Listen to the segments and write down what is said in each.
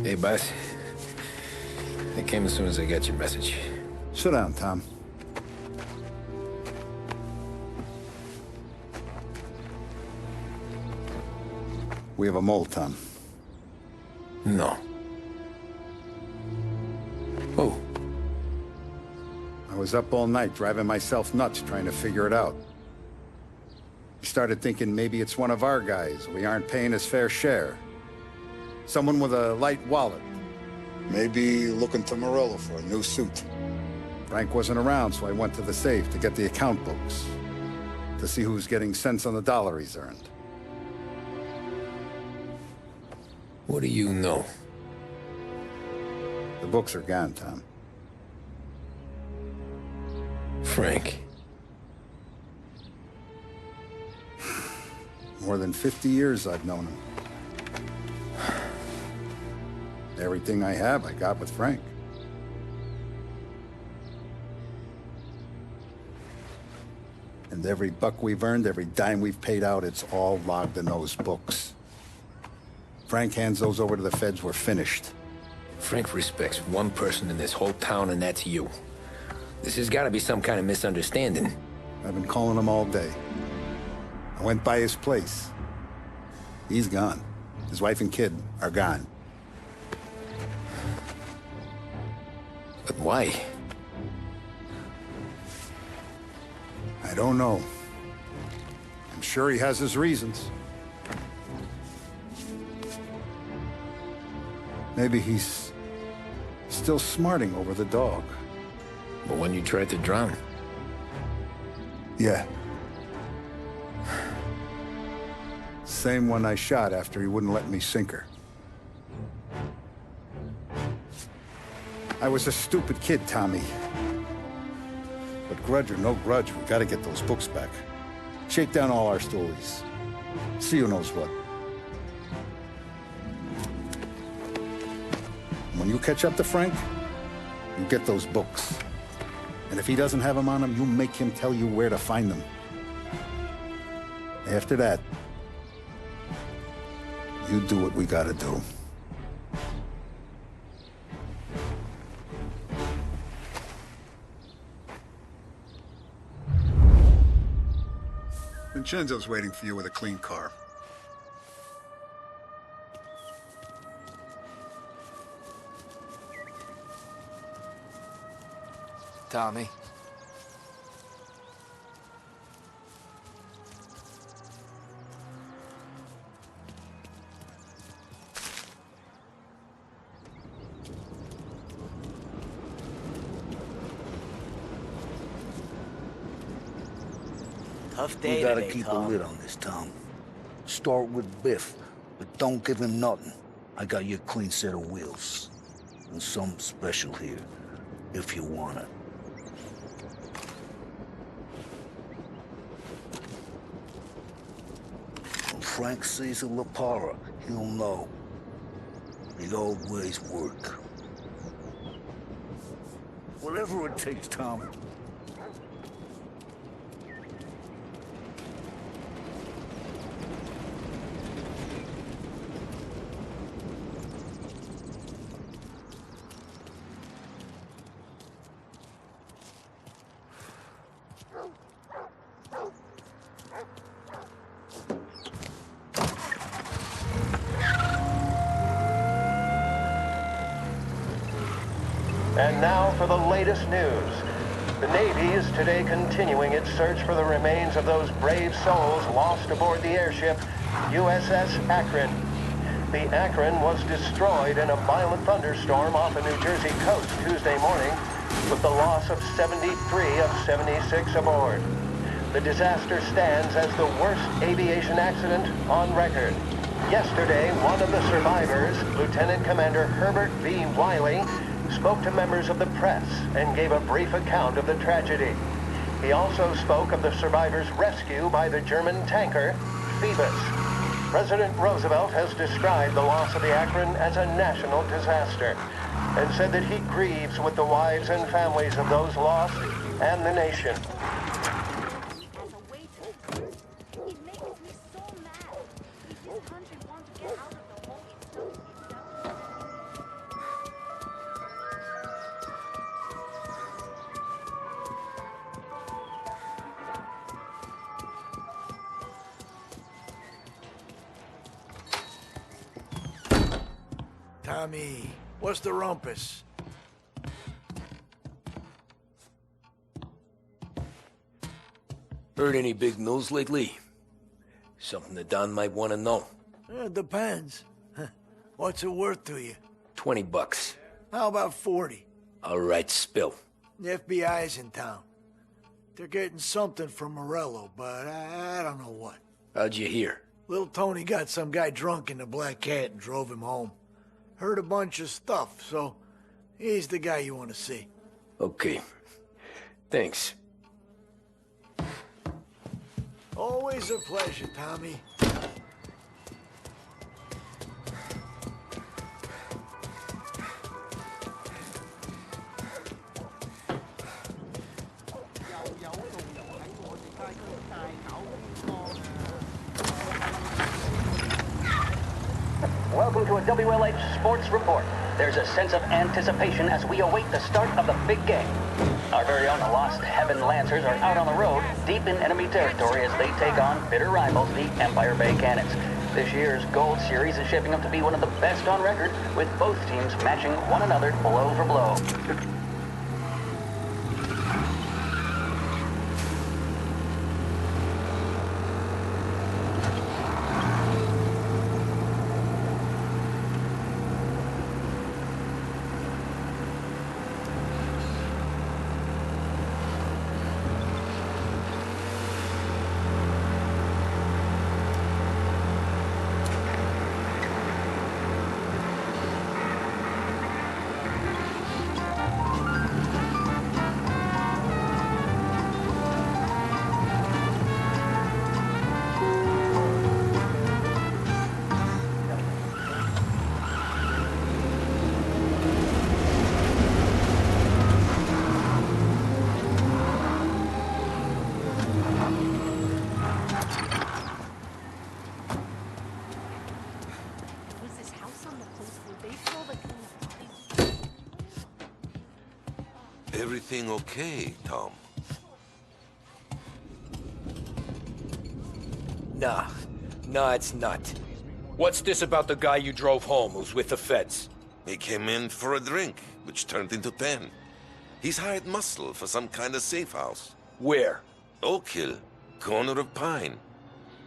Hey, boss. I came as soon as I got your message. Sit down, Tom. We have a mole, Tom. No. Oh. I was up all night driving myself nuts trying to figure it out. I started thinking maybe it's one of our guys. We aren't paying his fair share. Someone with a light wallet. Maybe looking to Morello for a new suit. Frank wasn't around, so I went to the safe to get the account books. To see who's getting cents on the dollar he's earned. What do you know? The books are gone, Tom. Frank. More than 50 years I've known him. Everything I have, I got with Frank. And every buck we've earned, every dime we've paid out, it's all logged in those books. Frank hands those over to the feds, we're finished. Frank respects one person in this whole town, and that's you. This has got to be some kind of misunderstanding. I've been calling him all day. I went by his place. He's gone. His wife and kid are gone. But why? I don't know. I'm sure he has his reasons. Maybe he's still smarting over the dog. The one you tried to drown? Yeah. Same one I shot after he wouldn't let me sink her. I was a stupid kid, Tommy. But grudge or no grudge, we gotta get those books back. Shake down all our stories. See who knows what. When you catch up to Frank, you get those books. And if he doesn't have them on him, you make him tell you where to find them. After that, you do what we gotta do. Vincenzo's waiting for you with a clean car. Tommy. Tough day. We gotta today, keep Tom. a lid on this, Tom. Start with Biff, but don't give him nothing. I got you a clean set of wheels. And something special here, if you want it. When Frank sees a La Parra, he'll know. It always work. Whatever it takes, Tom. And now for the latest news. The Navy is today continuing its search for the remains of those brave souls lost aboard the airship USS Akron. The Akron was destroyed in a violent thunderstorm off the New Jersey coast Tuesday morning, with the loss of 73 of 76 aboard. The disaster stands as the worst aviation accident on record. Yesterday, one of the survivors, Lieutenant Commander Herbert V. Wiley, spoke to members of the press and gave a brief account of the tragedy. He also spoke of the survivors' rescue by the German tanker, Phoebus. President Roosevelt has described the loss of the Akron as a national disaster and said that he grieves with the wives and families of those lost and the nation. Tommy. What's the rumpus? Heard any big news lately? Something that Don might want to know. Depends. What's it worth to you? $20. How about 40? All right, spill. The FBI's in town. They're getting something from Morello, but I don't know what. How'd you hear? Little Tony got some guy drunk in the Black Cat and drove him home. Heard a bunch of stuff, so he's the guy you want to see. Okay. Thanks. Always a pleasure, Tommy. Welcome to a WLH Sports Report. There's a sense of anticipation as we await the start of the big game. Our very own Lost Heaven Lancers are out on the road, deep in enemy territory as they take on bitter rivals, the Empire Bay Cannons. This year's Gold Series is shaping up to be one of the best on record, with both teams matching one another blow for blow. Everything okay, Tom? Nah, it's not. What's this about the guy you drove home who's with the feds? He came in for a drink, which turned into 10. He's hired muscle for some kind of safe house. Where? Oak Hill, corner of Pine.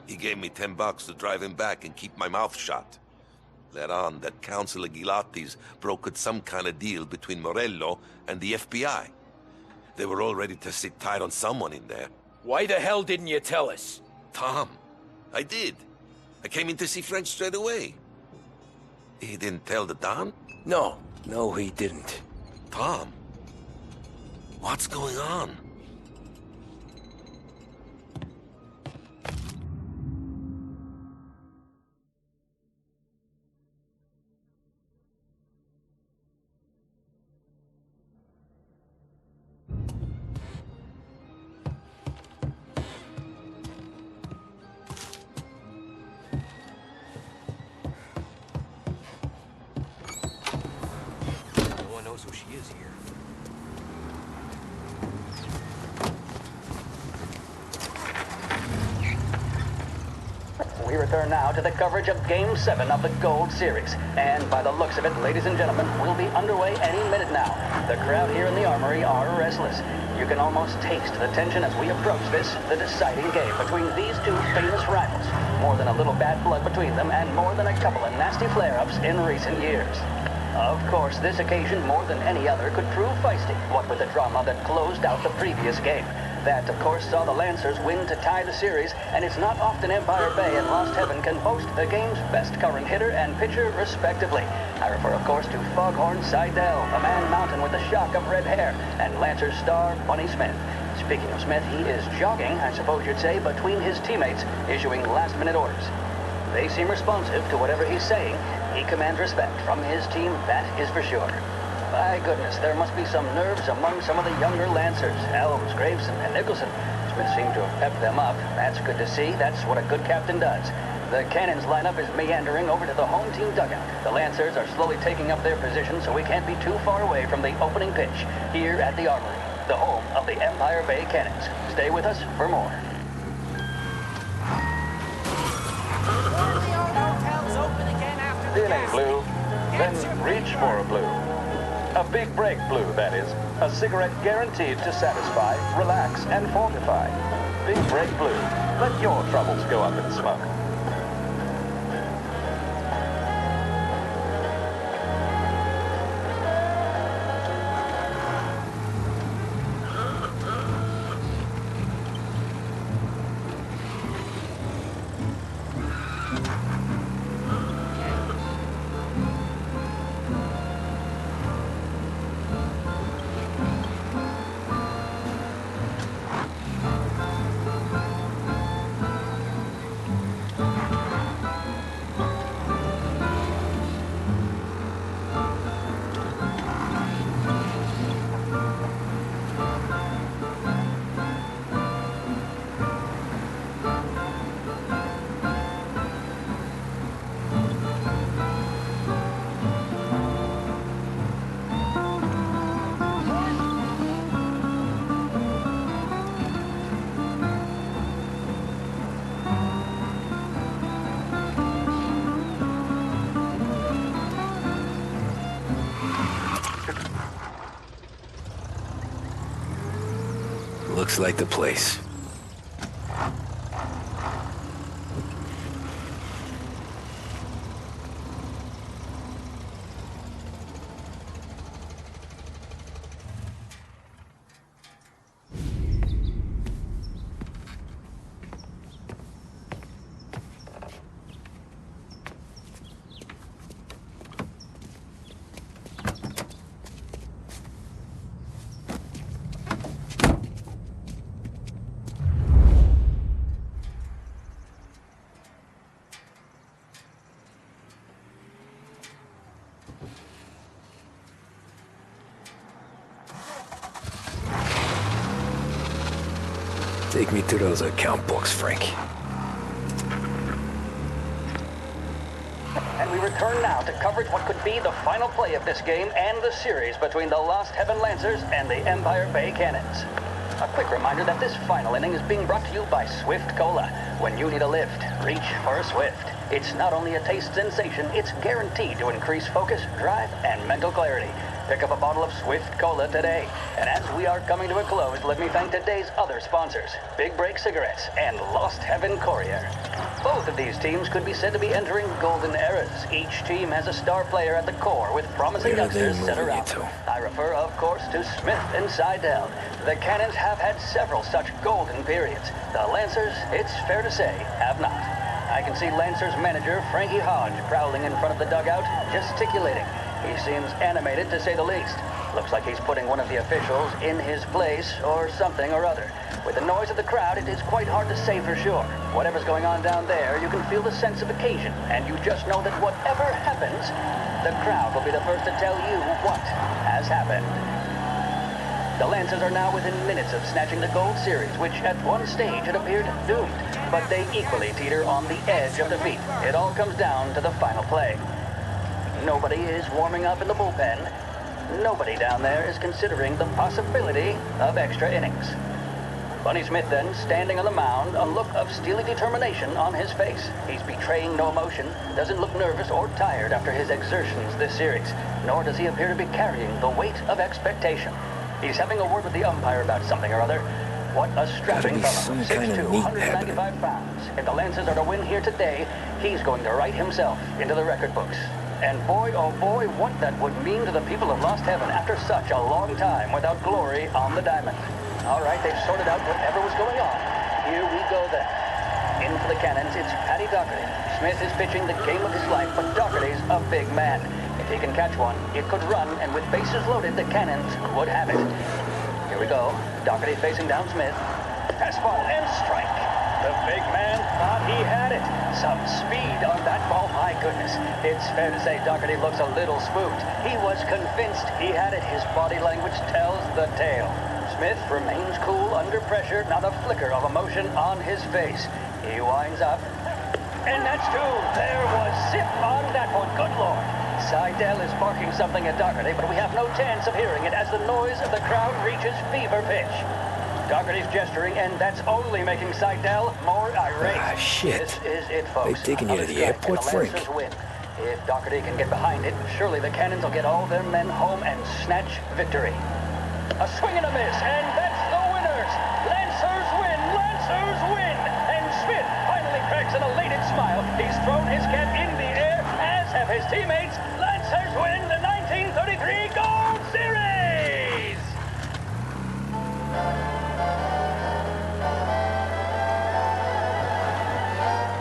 He gave me $10 to drive him back and keep my mouth shut. Let on that Councilor Gilatti's brokered some kind of deal between Morello and the FBI. They were all ready to sit tight on someone in there. Why the hell didn't you tell us? Tom, I did. I came in to see Frank straight away. He didn't tell the Don? No, he didn't. Tom, what's going on? We return now to the coverage of Game 7 of the Gold Series. And by the looks of it, ladies and gentlemen, we'll be underway any minute now. The crowd here in the Armory are restless. You can almost taste the tension as we approach this, the deciding game between these two famous rivals. More than a little bad blood between them, and more than a couple of nasty flare-ups in recent years. Of course, this occasion, more than any other, could prove feisty, what with the drama that closed out the previous game. That, of course, saw the Lancers win to tie the series, and it's not often Empire Bay and Lost Heaven can boast the game's best current hitter and pitcher, respectively. I refer, of course, to Foghorn Seidel, a man mountain with a shock of red hair, and Lancers star Bunny Smith. Speaking of Smith, he is jogging, I suppose you'd say, between his teammates, issuing last-minute orders. They seem responsive to whatever he's saying. He commands respect from his team, that is for sure. My goodness, there must be some nerves among some of the younger Lancers, Elms, Graves, and Nicholson. Smith seemed to have pepped them up. That's good to see. That's what a good captain does. The Cannons lineup is meandering over to the home team dugout. The Lancers are slowly taking up their position, so we can't be too far away from the opening pitch here at the Armory, the home of the Empire Bay Cannons. Stay with us for more. Feeling blue. Then reach for a blue. A big break blue, that is. A cigarette guaranteed to satisfy, relax, and fortify. Big break blue. Let your troubles go up in smoke. Looks like the place. Take me to those account books, Frank. And we return now to coverage what could be the final play of this game and the series between the Lost Heaven Lancers and the Empire Bay Cannons. A quick reminder that this final inning is being brought to you by Swift Cola. When you need a lift, reach for a Swift. It's not only a taste sensation, it's guaranteed to increase focus, drive, and mental clarity. Pick up a bottle of Swift Cola today. And as we are coming to a close, let me thank today's other sponsors, Big Break Cigarettes and Lost Heaven Courier. Both of these teams could be said to be entering golden eras. Each team has a star player at the core with promising youngsters set around. I refer, of course, to Smith and Seidel. The Cannons have had several such golden periods. The Lancers, it's fair to say, have not. I can see Lancers manager Frankie Hodge prowling in front of the dugout, gesticulating. He seems animated, to say the least. Looks like he's putting one of the officials in his place, or something or other. With the noise of the crowd, it is quite hard to say for sure. Whatever's going on down there, you can feel the sense of occasion, and you just know that whatever happens, the crowd will be the first to tell you what has happened. The Lancers are now within minutes of snatching the Gold Series, which at one stage had appeared doomed, but they equally teeter on the edge of defeat. It all comes down to the final play. Nobody is warming up in the bullpen. Nobody down there is considering the possibility of extra innings. Bunny Smith then, standing on the mound, a look of steely determination on his face. He's betraying no emotion, doesn't look nervous or tired after his exertions this series, nor does he appear to be carrying the weight of expectation. He's having a word with the umpire about something or other. What a strapping fellow, 6'2", 195 pounds. If the Lancers are to win here today, he's going to write himself into the record books. And boy, oh boy, what that would mean to the people of Lost Heaven after such a long time without glory on the diamond. All right, they've sorted out whatever was going on. Here we go then. In for the Cannons, it's Paddy Doherty. Smith is pitching the game of his life, but Doherty's a big man. If he can catch one, it could run, and with bases loaded, the Cannons would have it. Here we go. Doherty facing down Smith. Fastball and strike. The big man thought he had it. Some speed on that ball, my goodness. It's fair to say Doherty looks a little spooked. He was convinced he had it. His body language tells the tale. Smith remains cool under pressure, not a flicker of emotion on his face. He winds up. And that's two. There was zip on that one. Good Lord. Seidel is barking something at Doherty, but we have no chance of hearing it as the noise of the crowd reaches fever pitch. Doherty's gesturing, and that's only making Seidel more irate. Ah, shit. This is it, folks. They've taken you to the airport, Frank. Win. If Doherty can get behind it, surely the cannons will get all their men home and snatch victory. A swing and a miss, and that's the winners! Lancers win! Lancers win! And Smith finally cracks an elated smile. He's thrown his cap in the air, as have his teammates. Lancers win the 1933 Gold Series!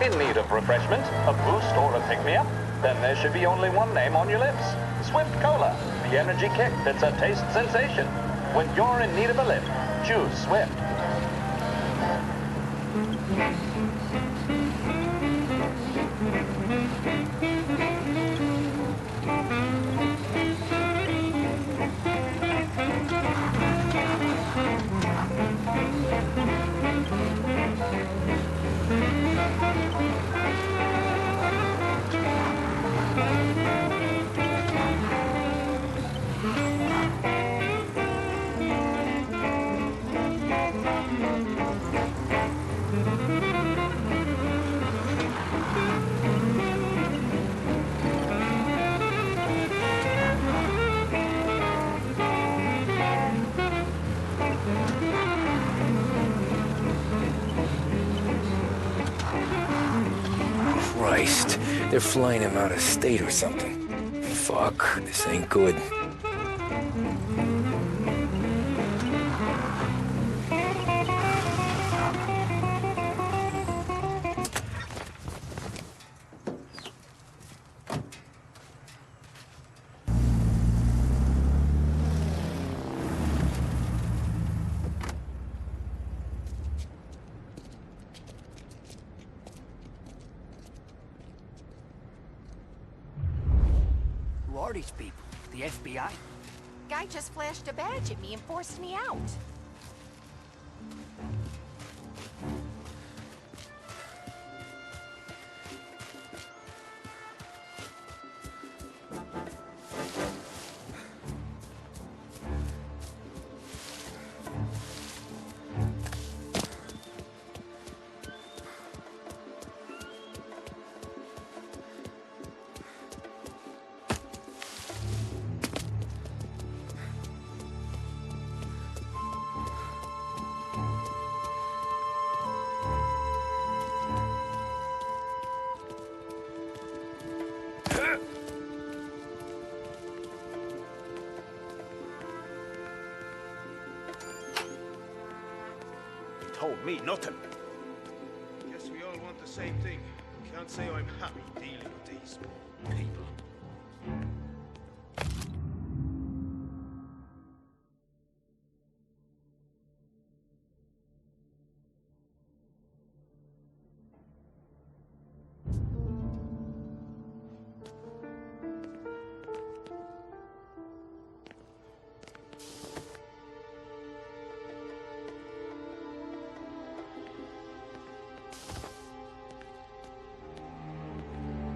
In need of refreshment, a boost, or a pick-me-up? Then there should be only one name on your lips. Swift Cola, the energy kick that's a taste sensation. When you're in need of a lift, choose Swift. Christ, they're flying him out of state or something. Fuck, this ain't good. Who are these people? The FBI? Guy just flashed a badge at me and forced me out. Told me nothing. Guess we all want the same thing. Can't say I'm happy dealing with these people.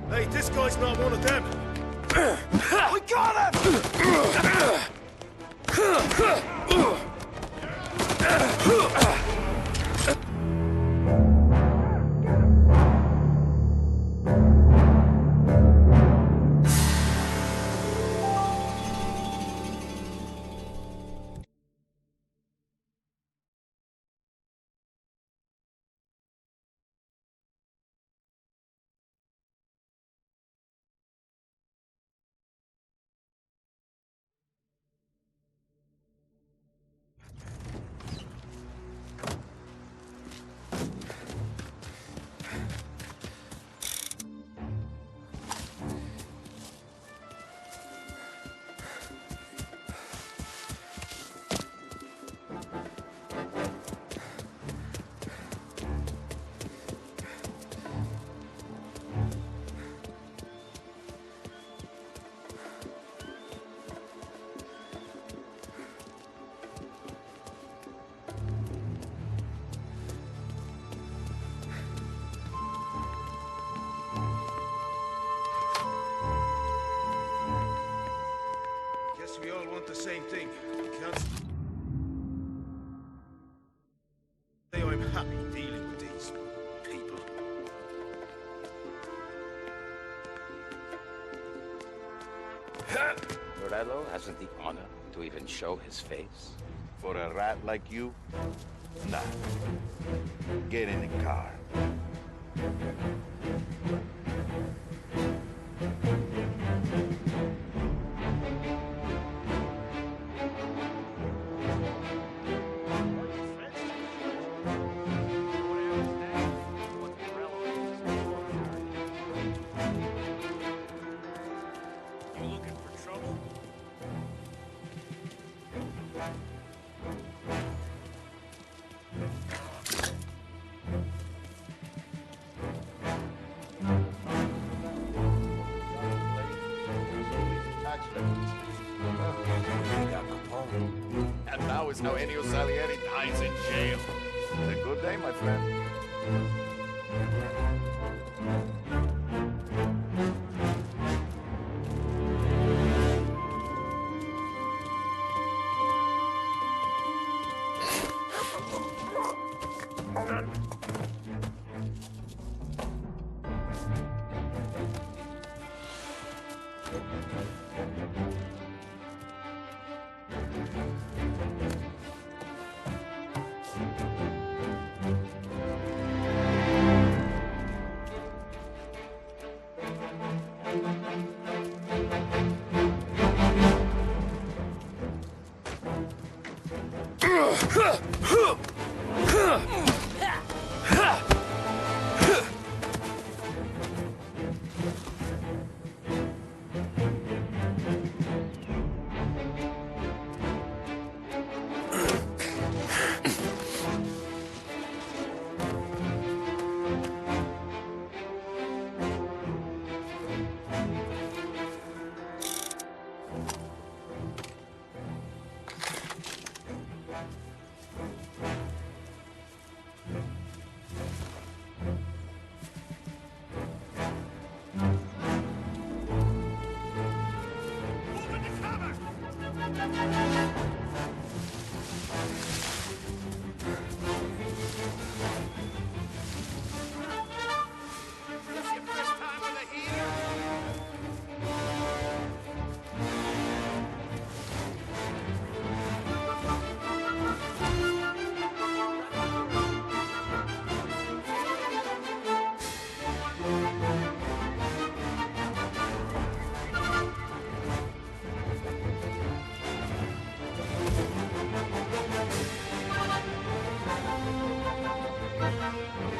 Hey, this guy's not one of them. We got him! Morello hasn't the honor to even show his face. For a rat like you? Nah. Get in the car. And now is how Ennio Salieri dies in jail. It's a good day, my friend.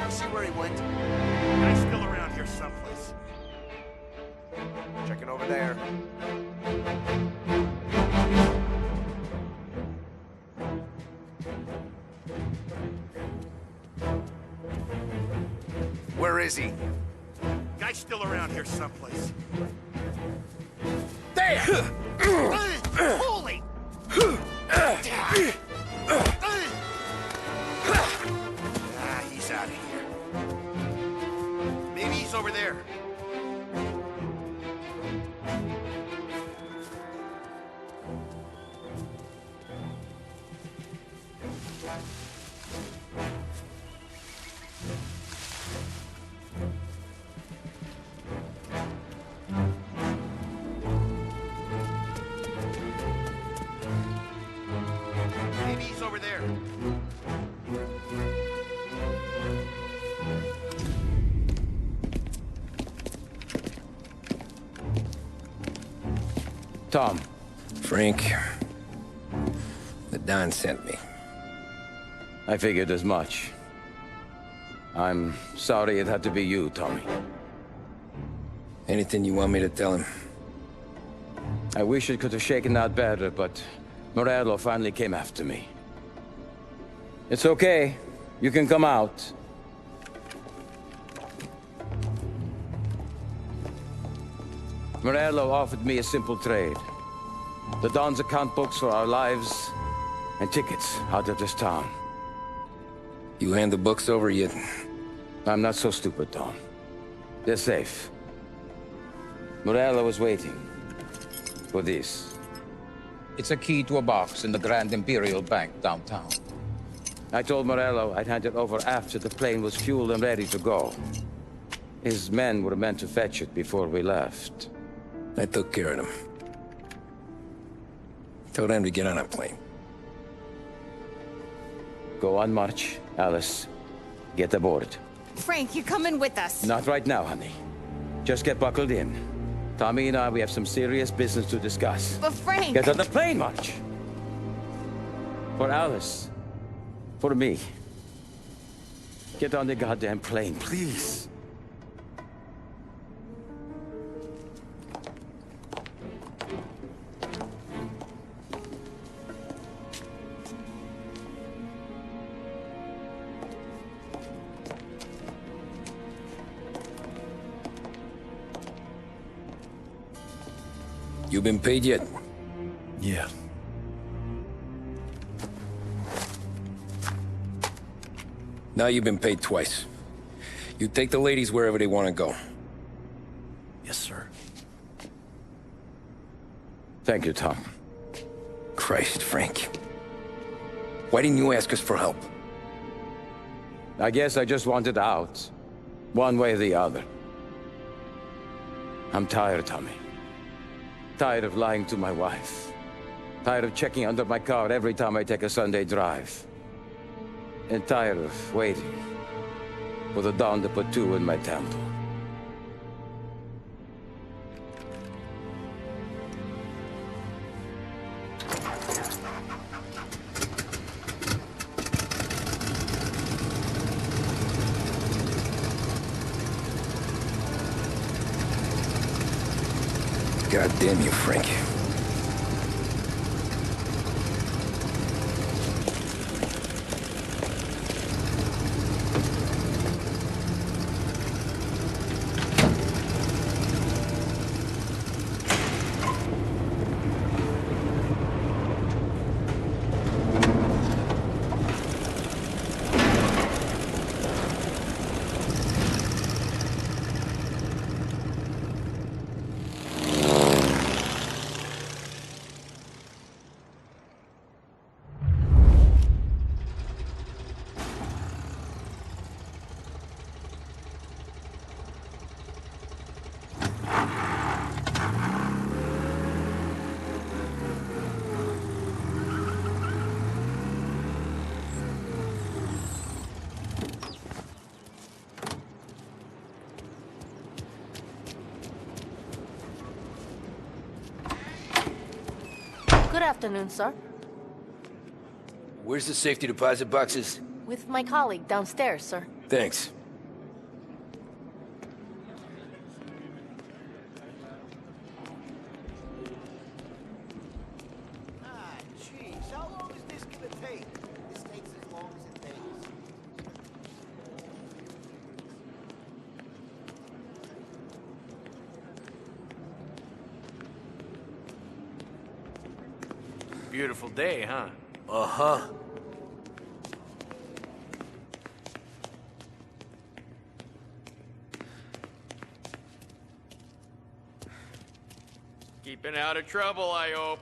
See where he went? Guy's still around here someplace. Checking over there. Where is he? Guy's still around here someplace. There! Holy! He's out of here. Maybe he's over there. Maybe he's over there. Tom. Frank. The Don sent me. I figured as much. I'm sorry it had to be you, Tommy. Anything you want me to tell him? I wish it could have shaken out better, but Morello finally came after me. It's okay. You can come out. Morello offered me a simple trade. The Don's account books for our lives and tickets out of this town. You hand the books over yet? I'm not so stupid, Don. They're safe. Morello was waiting for this. It's a key to a box in the Grand Imperial Bank downtown. I told Morello I'd hand it over after the plane was fueled and ready to go. His men were meant to fetch it before we left. I took care of them. Tell them to get on a plane. Go on march, Alice. Get aboard. Frank, you're coming with us. Not right now, honey. Just get buckled in. Tommy and I, we have some serious business to discuss. But Frank... Get on the plane, March! For Alice. For me. Get on the goddamn plane, please. You been paid yet? Yeah. Now you've been paid twice. You take the ladies wherever they want to go. Yes, sir. Thank you, Tom. Christ, Frank. Why didn't you ask us for help? I guess I just wanted out. One way or the other. I'm tired, Tommy. Tired of lying to my wife. Tired of checking under my car every time I take a Sunday drive. And tired of waiting for the dawn to put two in my temple. God damn you, Frank. Good afternoon, sir. Where's the safety deposit boxes? With my colleague downstairs, sir. Thanks. Jeez, how long is this gonna take? This takes as long as it takes. Beautiful day, huh? Uh-huh. Keeping out of trouble, I hope.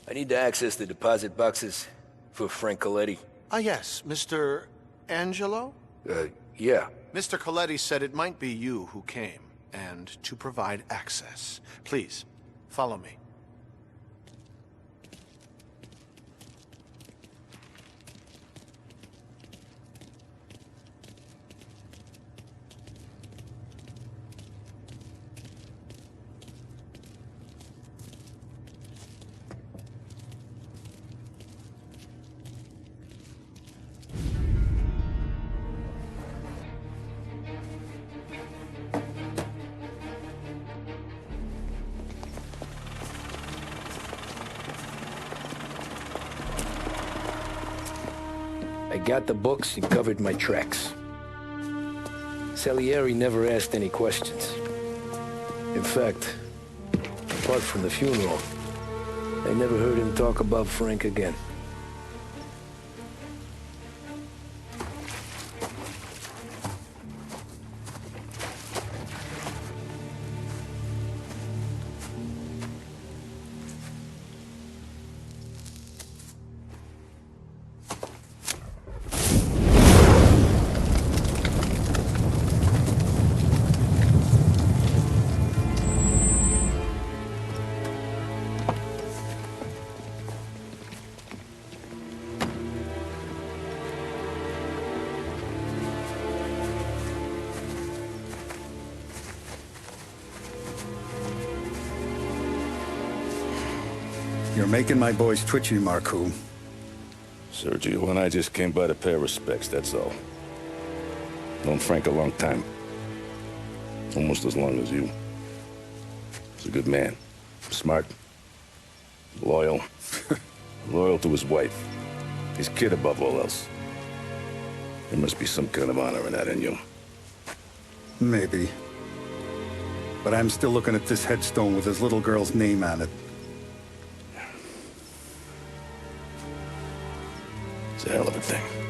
I need to access the deposit boxes for Frank Coletti. Ah, yes, Mr. Angelo? Yeah. Mr. Coletti said it might be you who came, and to provide access. Please, follow me. I got the books and covered my tracks. Salieri never asked any questions. In fact, apart from the funeral, I never heard him talk about Frank again. You're making my boys twitchy, Marku. Sergio and I just came by to pay our respects, that's all. Known Frank a long time. Almost as long as you. He's a good man. Smart. Loyal. Loyal to his wife. His kid above all else. There must be some kind of honor in that in you. Maybe. But I'm still looking at this headstone with his little girl's name on it. It's a hell of a thing.